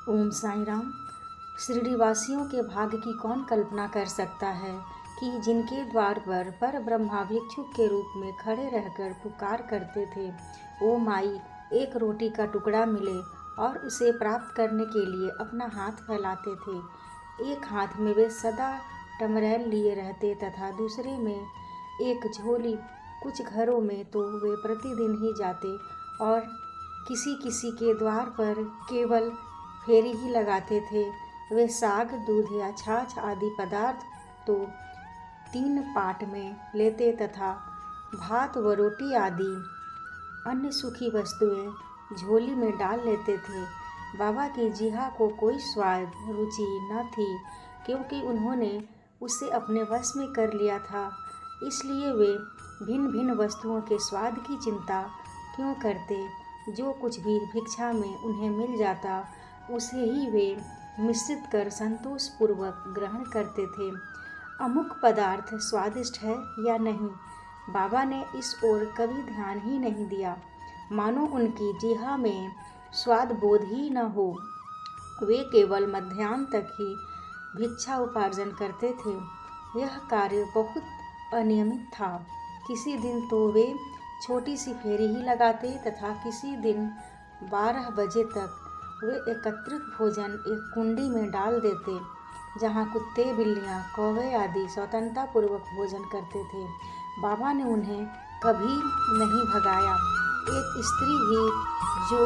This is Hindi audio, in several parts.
ओम साईं राम। शिरडीवासियों के भाग्य की कौन कल्पना कर सकता है कि जिनके द्वार पर ब्रह्मा भिक्षुक के रूप में खड़े रहकर पुकार करते थे, ओ माई, एक रोटी का टुकड़ा मिले, और उसे प्राप्त करने के लिए अपना हाथ फैलाते थे। एक हाथ में वे सदा टमरैल लिए रहते तथा दूसरे में एक झोली। कुछ घरों में तो वे प्रतिदिन ही जाते और किसी किसी के द्वार पर केवल फेरी ही लगाते थे। वे साग, दूध या छाछ आदि पदार्थ तो 3 पाट में लेते तथा भात व रोटी आदि अन्य सूखी वस्तुएं झोली में डाल लेते थे। बाबा की जीहा को कोई स्वाद रुचि न थी, क्योंकि उन्होंने उसे अपने वश में कर लिया था। इसलिए वे भिन्न भिन्न वस्तुओं के स्वाद की चिंता क्यों करते। जो कुछ भी भिक्षा में उन्हें मिल जाता, उसे ही वे मिश्रित कर संतोषपूर्वक ग्रहण करते थे। अमुक पदार्थ स्वादिष्ट है या नहीं, बाबा ने इस ओर कभी ध्यान ही नहीं दिया, मानो उनकी जीहा में स्वाद बोध ही न हो। वे केवल मध्याह्न तक ही भिक्षा उपार्जन करते थे। यह कार्य बहुत अनियमित था। किसी दिन तो वे छोटी सी फेरी ही लगाते तथा किसी दिन 12 बजे तक वे एकत्रित भोजन एक कुंडी में डाल देते, जहाँ कुत्ते, बिल्लियाँ, कौवे आदि स्वतंत्रतापूर्वक भोजन करते थे। बाबा ने उन्हें कभी नहीं भगाया। एक स्त्री भी जो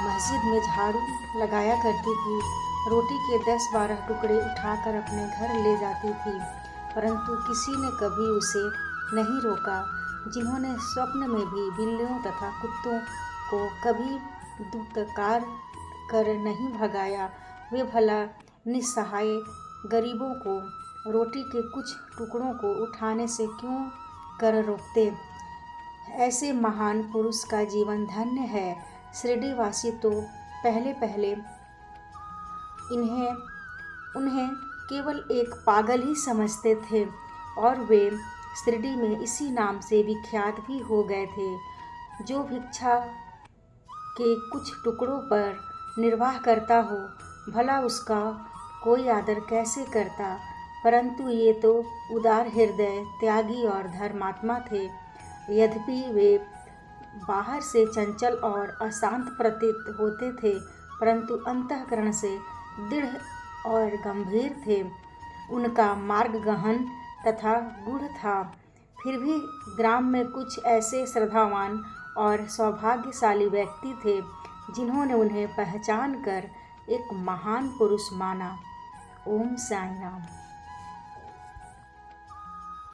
मस्जिद में झाड़ू लगाया करती थी, रोटी के 10-12 टुकड़े उठाकर अपने घर ले जाती थी, परंतु किसी ने कभी उसे नहीं रोका। जिन्होंने स्वप्न में भी बिल्लियों तथा कुत्तों को कभी दुत्कार कर नहीं भगाया, वे भला निस्सहाय गरीबों को रोटी के कुछ टुकड़ों को उठाने से क्यों कर रोकते। ऐसे महान पुरुष का जीवन धन्य है। शिरडीवासी तो पहले पहले उन्हें केवल एक पागल ही समझते थे, और वे शिरडी में इसी नाम से विख्यात भी हो गए थे। जो भिक्षा के कुछ टुकड़ों पर निर्वाह करता हो, भला उसका कोई आदर कैसे करता। परंतु ये तो उदार हृदय, त्यागी और धर्मात्मा थे। यद्यपि वे बाहर से चंचल और अशांत प्रतीत होते थे, परंतु अंतःकरण से दृढ़ और गंभीर थे। उनका मार्ग गहन तथा गूढ़ था। फिर भी ग्राम में कुछ ऐसे श्रद्धावान और सौभाग्यशाली व्यक्ति थे, जिन्होंने उन्हें पहचान कर एक महान पुरुष माना। ओम साईं राम।